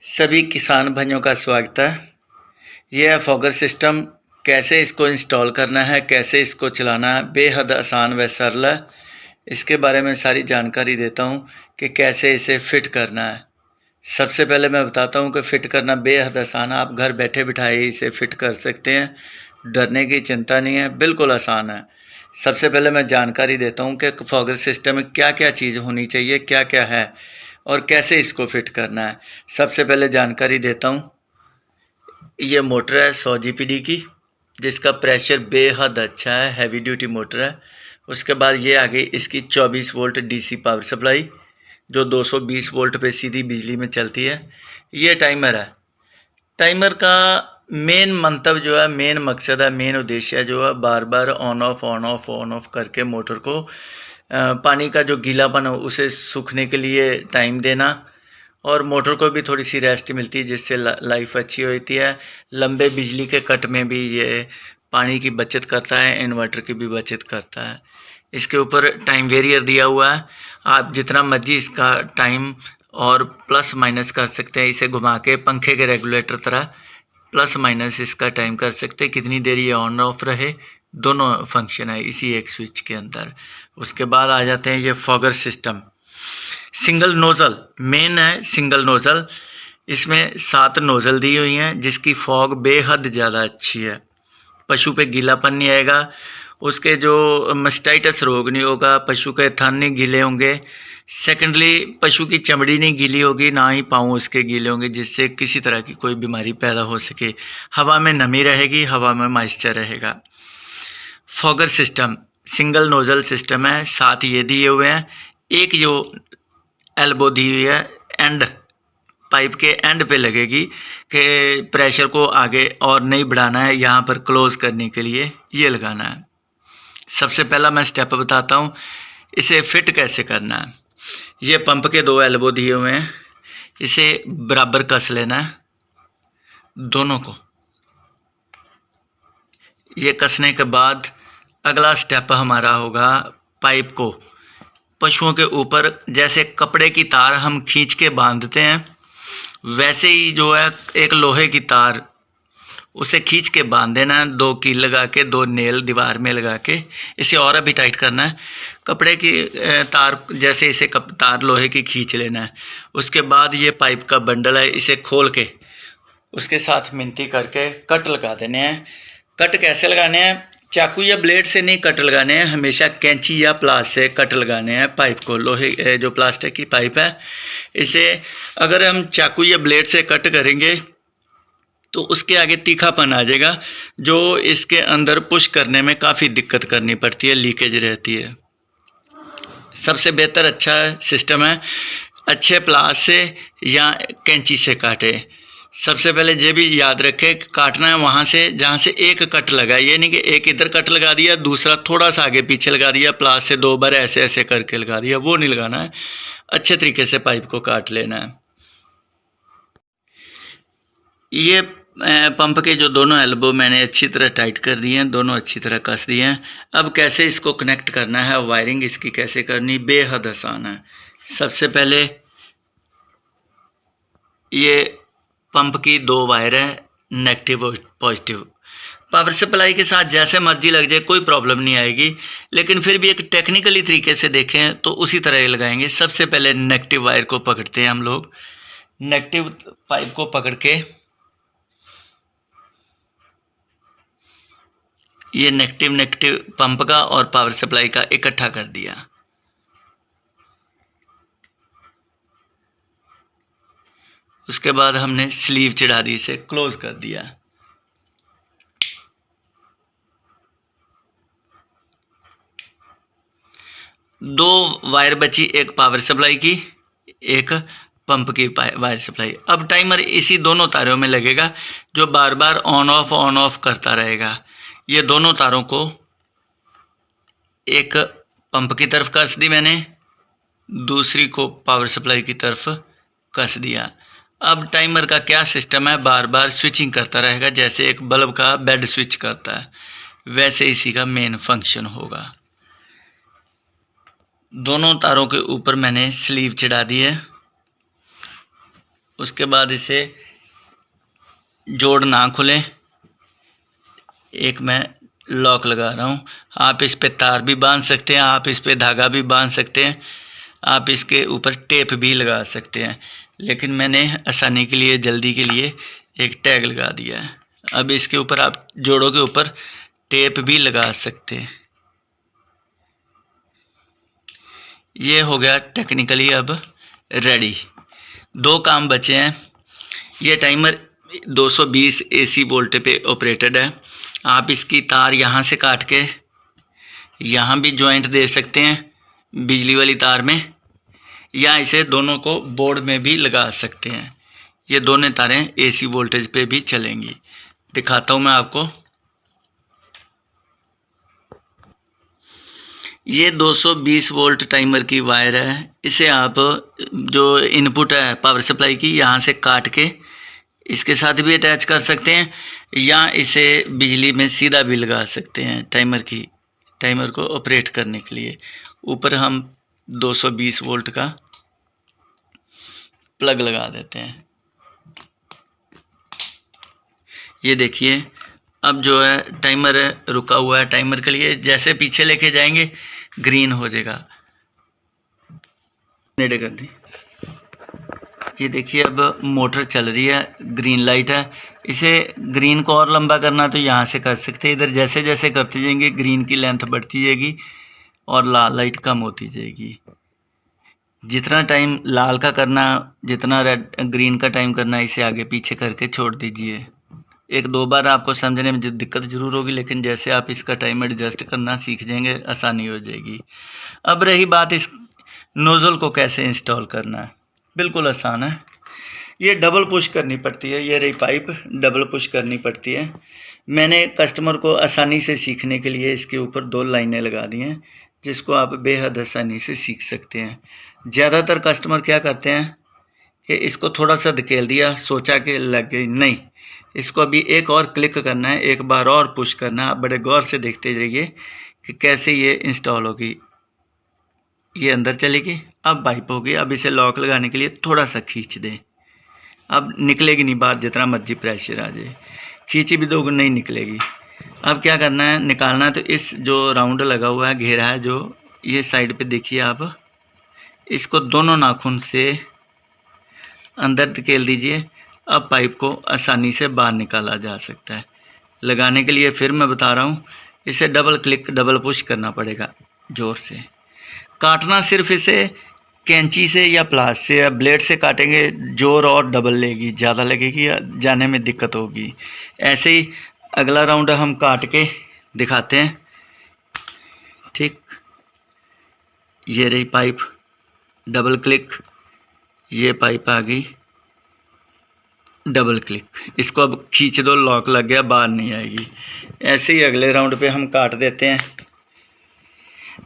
सभी किसान भाइयों का स्वागत है। यह है फॉगर सिस्टम। कैसे इसको इंस्टॉल करना है, कैसे इसको चलाना है, बेहद आसान व सरल है। इसके बारे में सारी जानकारी देता हूँ कि कैसे इसे फिट करना है। सबसे पहले मैं बताता हूँ कि फ़िट करना बेहद आसान है। आप घर बैठे बिठाए इसे फ़िट कर सकते हैं, डरने की चिंता नहीं है, बिल्कुल आसान है। सबसे पहले मैं जानकारी देता हूँ कि फॉगर सिस्टम में क्या-क्या चीज़ होनी चाहिए, क्या-क्या है और कैसे इसको फ़िट करना है। सबसे पहले जानकारी देता हूँ, ये मोटर है 100 जीपीडी की, जिसका प्रेशर बेहद अच्छा है, हैवी ड्यूटी मोटर है। उसके बाद ये आ गई इसकी 24 वोल्ट डीसी पावर सप्लाई, जो 220 वोल्ट पे सीधी बिजली में चलती है। ये टाइमर है। टाइमर का मेन मंतव्य जो है, मेन मकसद है, मेन उद्देश्य जो है, बार बार ऑन ऑफ करके मोटर को पानी का जो गीलापन हो उसे सूखने के लिए टाइम देना, और मोटर को भी थोड़ी सी रेस्ट मिलती है, जिससे लाइफ अच्छी होती है। लंबे बिजली के कट में भी ये पानी की बचत करता है, इन्वर्टर की भी बचत करता है। इसके ऊपर टाइम वेरियर दिया हुआ है, आप जितना मर्जी इसका टाइम और प्लस माइनस कर सकते हैं। इसे घुमा के पंखे के रेगुलेटर तरह प्लस माइनस इसका टाइम कर सकते हैं, कितनी देर ये ऑन ऑफ रहे। दोनों फंक्शन है इसी एक स्विच के अंदर। उसके बाद आ जाते हैं ये fogger system. Single nozzle main है, सिंगल नोज़ल। इसमें 7 नोज़ल दी हुई हैं, जिसकी फॉग बेहद ज़्यादा अच्छी है। पशु पे गीलापन नहीं आएगा, उसके जो मास्टाइटिस रोग नहीं होगा, पशु के थन नहीं गीले होंगे। सेकेंडली, पशु की चमड़ी नहीं गीली होगी, ना ही पाँव उसके गीले होंगे, जिससे किसी तरह की कोई बीमारी पैदा हो सके। हवा में नमी रहेगी, हवा में मॉइस्चर रहेगा। Fogger system single nozzle system है, 7 ये दिए हुए हैं। एक जो एल्बो दी हुई है, एंड पाइप के एंड पे लगेगी कि प्रेशर को आगे और नहीं बढ़ाना है, यहाँ पर क्लोज करने के लिए ये लगाना है। सबसे पहला मैं स्टेप बताता हूँ इसे फिट कैसे करना है। ये पंप के 2 एल्बो दिए हुए हैं, इसे बराबर कस लेना है दोनों को। ये कसने के बाद अगला स्टेप हमारा होगा पाइप को पशुओं के ऊपर, जैसे कपड़े की तार हम खींच के बांधते हैं, वैसे ही जो है एक लोहे की तार, उसे खींच के बांध देना है, 2 कील लगा के, 2 नेल दीवार में लगा के। इसे और अभी टाइट करना है। कपड़े की तार जैसे इसे तार लोहे की खींच लेना है। उसके बाद ये पाइप का बंडल है, इसे खोल के उसके साथ मिनती करके कट लगा देने हैं। कट कैसे लगाने हैं? चाकू या ब्लेड से नहीं कट लगाने हैं, हमेशा कैंची या प्लास से कट लगाने हैं पाइप को। लोहे जो प्लास्टिक की पाइप है, इसे अगर हम चाकू या ब्लेड से कट करेंगे तो उसके आगे तीखापन आ जाएगा, जो इसके अंदर पुश करने में काफ़ी दिक्कत करनी पड़ती है, लीकेज रहती है। सबसे बेहतर अच्छा सिस्टम है अच्छे प्लास से या कैंची से काटे। सबसे पहले ये भी याद रखें, काटना है वहाँ से जहाँ से एक कट लगा। ये नहीं कि एक इधर कट लगा दिया, दूसरा थोड़ा सा आगे पीछे लगा दिया, प्लास से 2 बार ऐसे ऐसे करके लगा दिया, वो नहीं लगाना है। अच्छे तरीके से पाइप को काट लेना है। ये पंप के जो दोनों एल्बो मैंने अच्छी तरह टाइट कर दिए हैं, दोनों अच्छी तरह कस दिए हैं। अब कैसे इसको कनेक्ट करना है, वायरिंग इसकी कैसे करनी, बेहद आसान है। सबसे पहले ये पंप की 2 वायर है, नेगेटिव और पॉजिटिव। पावर सप्लाई के साथ जैसे मर्जी लग जाए, कोई प्रॉब्लम नहीं आएगी, लेकिन फिर भी एक टेक्निकली तरीके से देखें तो उसी तरह ही लगाएंगे। सबसे पहले नेगेटिव वायर को पकड़ते हैं हम लोग। नेगेटिव पाइप को पकड़ के ये नेगेटिव पंप का और पावर सप्लाई का इकट्ठा कर दिया। उसके बाद हमने स्लीव चढ़ा दी, इसे क्लोज कर दिया। दो वायर बची, एक पावर सप्लाई की, एक पंप की वायर सप्लाई। अब टाइमर इसी दोनों तारों में लगेगा, जो बार बार ऑन ऑफ करता रहेगा। ये दोनों तारों को एक पंप की तरफ कस दी मैंने, दूसरी को पावर सप्लाई की तरफ कस दिया। अब टाइमर का क्या सिस्टम है, बार बार स्विचिंग करता रहेगा, जैसे एक बल्ब का बेड स्विच करता है, वैसे इसी का मेन फंक्शन होगा। दोनों तारों के ऊपर मैंने स्लीव चढ़ा दी है। उसके बाद इसे जोड़ ना खुले, एक मैं लॉक लगा रहा हूँ। आप इस पे तार भी बांध सकते हैं, आप इस पे धागा भी बांध सकते हैं, आप इसके ऊपर टेप भी लगा सकते हैं, लेकिन मैंने आसानी के लिए, जल्दी के लिए एक टैग लगा दिया है। अब इसके ऊपर आप जोड़ों के ऊपर टेप भी लगा सकते हैं। ये हो गया टेक्निकली अब रेडी। 2 काम बचे हैं। ये टाइमर 220 AC वोल्ट पे ऑपरेटेड है। आप इसकी तार यहाँ से काट के यहाँ भी जॉइंट दे सकते हैं बिजली वाली तार में, या इसे दोनों को बोर्ड में भी लगा सकते हैं। ये दोनों तारें AC वोल्टेज पे भी चलेंगी। दिखाता हूँ मैं आपको। ये 220 वोल्ट टाइमर की वायर है। इसे आप जो इनपुट है पावर सप्लाई की, यहाँ से काट के इसके साथ भी अटैच कर सकते हैं, या इसे बिजली में सीधा भी लगा सकते हैं टाइमर को ऑपरेट करने के लिए। ऊपर हम 220 वोल्ट का प्लग लगा देते हैं। ये देखिए, अब जो है टाइमर रुका हुआ है। टाइमर के लिए जैसे पीछे लेके जाएंगे ग्रीन हो जाएगा। नेड़े कर दी। ये देखिए, अब मोटर चल रही है, ग्रीन लाइट है। इसे ग्रीन को और लंबा करना तो यहाँ से कर सकते हैं। इधर जैसे जैसे करते जाएंगे ग्रीन की लेंथ बढ़ती जाएगी और लाल लाइट कम होती जाएगी। जितना टाइम लाल का करना, जितना रेड ग्रीन का टाइम करना, इसे आगे पीछे करके छोड़ दीजिए। 1-2 बार आपको समझने में दिक्कत ज़रूर होगी, लेकिन जैसे आप इसका टाइम एडजस्ट करना सीख जाएंगे आसानी हो जाएगी। अब रही बात इस नोज़ल को कैसे इंस्टॉल करना है। बिल्कुल आसान है। ये डबल पुश करनी पड़ती है। ये रही पाइप, डबल पुश करनी पड़ती है। मैंने कस्टमर को आसानी से सीखने के लिए इसके ऊपर 2 लाइनें लगा दी हैं, जिसको आप बेहद आसानी से सीख सकते हैं। ज़्यादातर कस्टमर क्या करते हैं कि इसको थोड़ा सा धकेल दिया, सोचा कि लग गई, नहीं, इसको अभी एक और क्लिक करना है, एक बार और पुश करना है। आप बड़े गौर से देखते रहिए कि कैसे ये इंस्टॉल होगी। ये अंदर चलेगी, अब पाइप होगी। अब इसे लॉक लगाने के लिए थोड़ा सा खींच दें। अब निकलेगी नहीं बाहर, जितना मर्जी प्रेशर आ जाए, खींची भी दोगे नहीं निकलेगी। अब क्या करना है, निकालना है। तो इस जो राउंड लगा हुआ है, घेरा है जो, ये साइड पे देखिए आप, इसको दोनों नाखून से अंदर धकेल दीजिए। अब पाइप को आसानी से बाहर निकाला जा सकता है। लगाने के लिए फिर मैं बता रहा हूँ, इसे डबल क्लिक, डबल पुश करना पड़ेगा ज़ोर से। काटना सिर्फ इसे कैंची से या प्लास से या ब्लेड से काटेंगे, जोर और डबल लेगी, ज़्यादा लगेगी, जाने में दिक्कत होगी। ऐसे ही अगला राउंड हम काट के दिखाते हैं। ठीक, ये रही पाइप, डबल क्लिक, ये पाइप आ गई, डबल क्लिक, इसको अब खींच दो, लॉक लग गया, बाहर नहीं आएगी। ऐसे ही अगले राउंड पे हम काट देते हैं।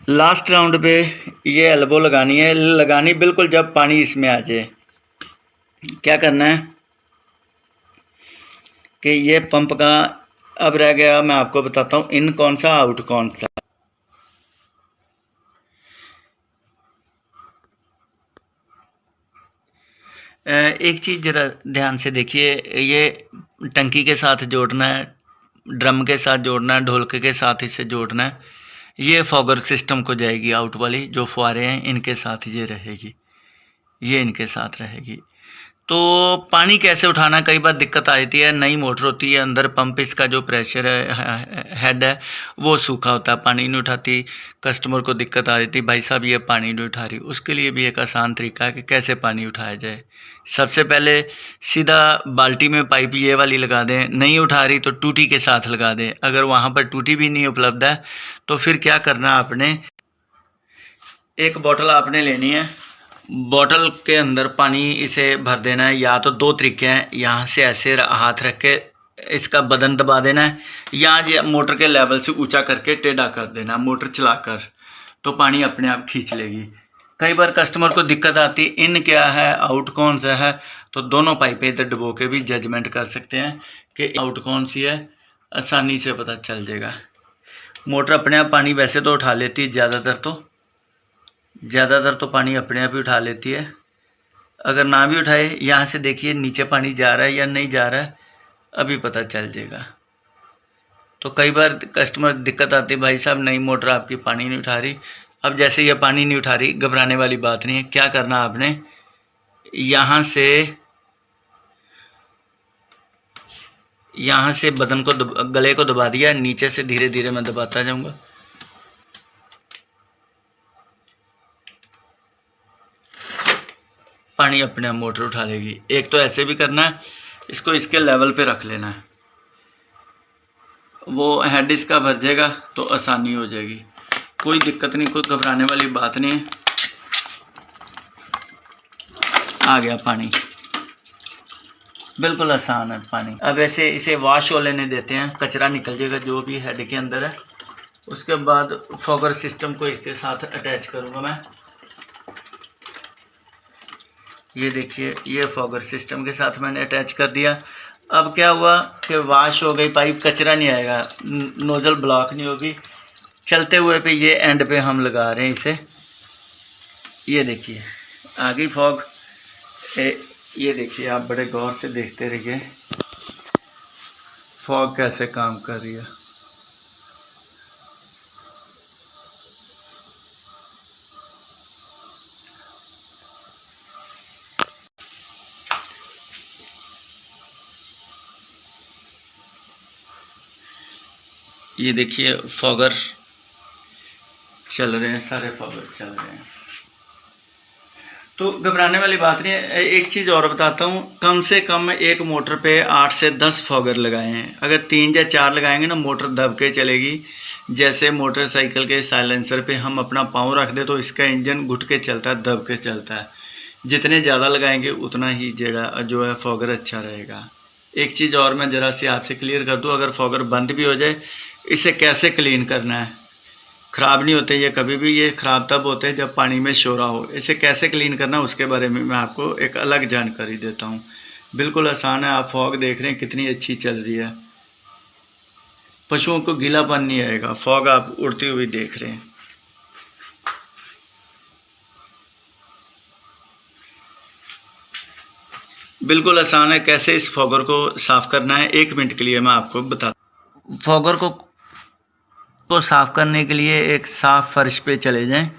लास्ट राउंड पे ये एल्बो लगानी है, लगानी बिल्कुल जब पानी इसमें आ जाए। क्या करना है कि ये पंप का अब रह गया, मैं आपको बताता हूँ इन कौन सा, आउट कौन सा। एक चीज़ ज़रा ध्यान से देखिए, ये टंकी के साथ जोड़ना है, ड्रम के साथ जोड़ना है, ढोलके के साथ इसे जोड़ना है। ये फॉगर सिस्टम को जाएगी, आउट वाली जो फुहारे हैं इनके साथ ये रहेगी, ये इनके साथ रहेगी। तो पानी कैसे उठाना, कई बार दिक्कत आ जाती है। नई मोटर होती है, अंदर पंप इसका जो प्रेशर है, हेड है, वो सूखा होता है, पानी नहीं उठाती। कस्टमर को दिक्कत आ जाती है, भाई साहब ये पानी नहीं उठा रही। उसके लिए भी एक आसान तरीका है कि कैसे पानी उठाया जाए। सबसे पहले सीधा बाल्टी में पाइप ये वाली लगा दें, नहीं उठा रही तो टूटी के साथ लगा दें। अगर वहाँ पर टूटी भी नहीं उपलब्ध है तो फिर क्या करना, आपने एक बोतल आपने लेनी है, बोतल के अंदर पानी इसे भर देना है। या तो 2 तरीके हैं, यहाँ से ऐसे हाथ रख के इसका बदन दबा देना है, या ये मोटर के लेवल से ऊंचा करके टेढ़ा कर देना मोटर चलाकर, तो पानी अपने आप खींच लेगी। कई बार कस्टमर को दिक्कत आती इन क्या है, आउट कौन सा है, तो दोनों पाइपें इधर डुबो के भी जजमेंट कर सकते हैं कि आउट कौन सी है, आसानी से पता चल जाएगा। मोटर अपने आप पानी वैसे तो उठा लेती है, ज़्यादातर तो पानी अपने आप ही उठा लेती है। अगर ना भी उठाए, यहाँ से देखिए नीचे पानी जा रहा है या नहीं जा रहा है, अभी पता चल जाएगा। तो कई बार कस्टमर दिक्कत आती है, भाई साहब नई मोटर आपकी पानी नहीं उठा रही। अब जैसे ये पानी नहीं उठा रही, घबराने वाली बात नहीं है। क्या करना आपने, यहाँ से बटन को गले को दबा दिया, नीचे से धीरे धीरे मैं दबाता जाऊंगा। पानी अपने आप मोटर उठा लेगी। एक तो ऐसे भी करना है, इसको इसके लेवल पे रख लेना है, वो हेड इसका भर जाएगा तो आसानी हो जाएगी। कोई दिक्कत नहीं, कोई घबराने वाली बात नहीं है। आ गया पानी, बिल्कुल आसान है पानी। अब ऐसे इसे वॉश हो लेने देते हैं, कचरा निकल जाएगा जो भी हेड के अंदर है। उसके बाद फॉगर सिस्टम को इसके साथ अटैच करूँगा मैं। ये देखिए, ये फॉगर सिस्टम के साथ मैंने अटैच कर दिया। अब क्या हुआ कि वॉश हो गई पाइप, कचरा नहीं आएगा, नोजल ब्लॉक नहीं होगी। चलते हुए पे ये एंड पे हम लगा रहे हैं इसे। ये देखिए आ गई फॉग। ये देखिए, आप बड़े गौर से देखते रहिए फॉग कैसे काम कर रही है। ये देखिए फॉगर चल रहे हैं, सारे फॉगर चल रहे हैं। तो घबराने वाली बात नहीं है। एक चीज़ और बताता हूँ, कम से कम एक मोटर पे 8 से 10 फॉगर लगाए हैं। अगर 3 या 4 लगाएंगे ना, मोटर दब के चलेगी। जैसे मोटरसाइकिल के साइलेंसर पे हम अपना पाँव रख दे तो इसका इंजन घुट के चलता है, दब के चलता है। जितने ज़्यादा लगाएंगे उतना ही जगह जो है फॉगर अच्छा रहेगा। एक चीज़ और मैं ज़रा सी आपसे क्लियर कर दूँ, अगर फॉगर बंद भी हो जाए, इसे कैसे क्लीन करना है। ख़राब नहीं होते ये कभी भी, ये ख़राब तब होते हैं जब पानी में शोरा हो। इसे कैसे क्लीन करना है उसके बारे में मैं आपको एक अलग जानकारी देता हूँ। बिल्कुल आसान है। आप फॉग देख रहे हैं कितनी अच्छी चल रही है, पशुओं को गीलापन नहीं आएगा। फॉग आप उड़ती हुई देख रहे हैं। बिल्कुल आसान है। कैसे इस फॉगर को साफ़ करना है 1 मिनट के लिए मैं आपको बता। फॉगर को साफ़ करने के लिए एक साफ़ फर्श पे चले जाएं।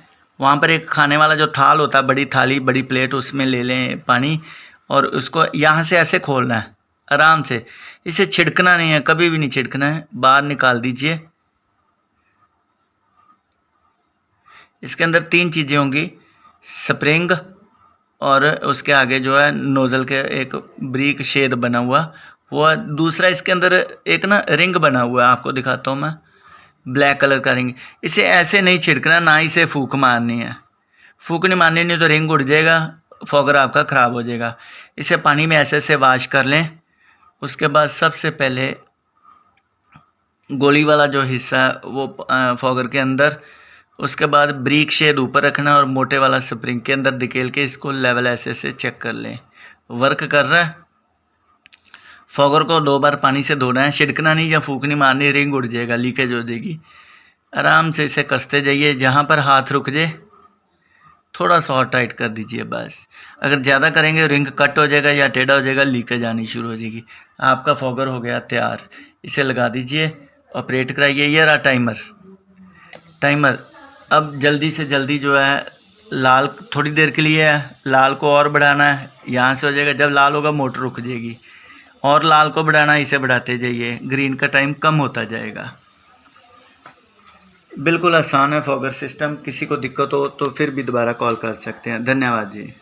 वहाँ पर एक खाने वाला जो थाल होता है, बड़ी थाली, बड़ी प्लेट, उसमें ले लें पानी और उसको यहाँ से ऐसे खोलना है आराम से। इसे छिड़कना नहीं है, कभी भी नहीं छिड़कना है। बाहर निकाल दीजिए। इसके अंदर 3 चीज़ें होंगी, स्प्रिंग और उसके आगे जो है नोज़ल के एक ब्रिक शेड बना हुआ वो। दूसरा इसके अंदर एक ना रिंग बना हुआ है, आपको दिखाता हूँ मैं, ब्लैक कलर का रिंग। इसे ऐसे नहीं छिड़कना, ना इसे फूक मारनी है। फूक नहीं मारनी, नहीं तो रिंग उड़ जाएगा, फॉगर आपका ख़राब हो जाएगा। इसे पानी में ऐसे से वॉश कर लें। उसके बाद सबसे पहले गोली वाला जो हिस्सा है वो फॉगर के अंदर, उसके बाद ब्रिक शेड ऊपर रखना और मोटे वाला स्प्रिंग के अंदर धकेल के इसको लेवल ऐसे से चेक कर लें वर्क कर रहा है। फॉगर को 2 बार पानी से धोना है, छिड़कना नहीं या फूक नहीं मारनी, रिंग उड़ जाएगा, लीकेज हो जाएगी। आराम से इसे कसते जाइए, जहाँ पर हाथ रुक जाए थोड़ा सा और टाइट कर दीजिए बस। अगर ज़्यादा करेंगे रिंग कट हो जाएगा या टेढ़ा हो जाएगा, लीकेज आनी शुरू हो जाएगी। आपका फॉगर हो गया तैयार। इसे लगा दीजिए, ऑपरेट कराइए। ये रहा टाइमर। अब जल्दी से जल्दी जो है लाल थोड़ी देर के लिए है, लाल को और बढ़ाना है, यहाँ से हो जाएगा। जब लाल होगा मोटर रुक जाएगी, और लाल को बढ़ाना, इसे बढ़ाते जाइए, ग्रीन का टाइम कम होता जाएगा। बिल्कुल आसान है फॉगर सिस्टम। किसी को दिक्कत हो तो फिर भी दोबारा कॉल कर सकते हैं। धन्यवाद जी।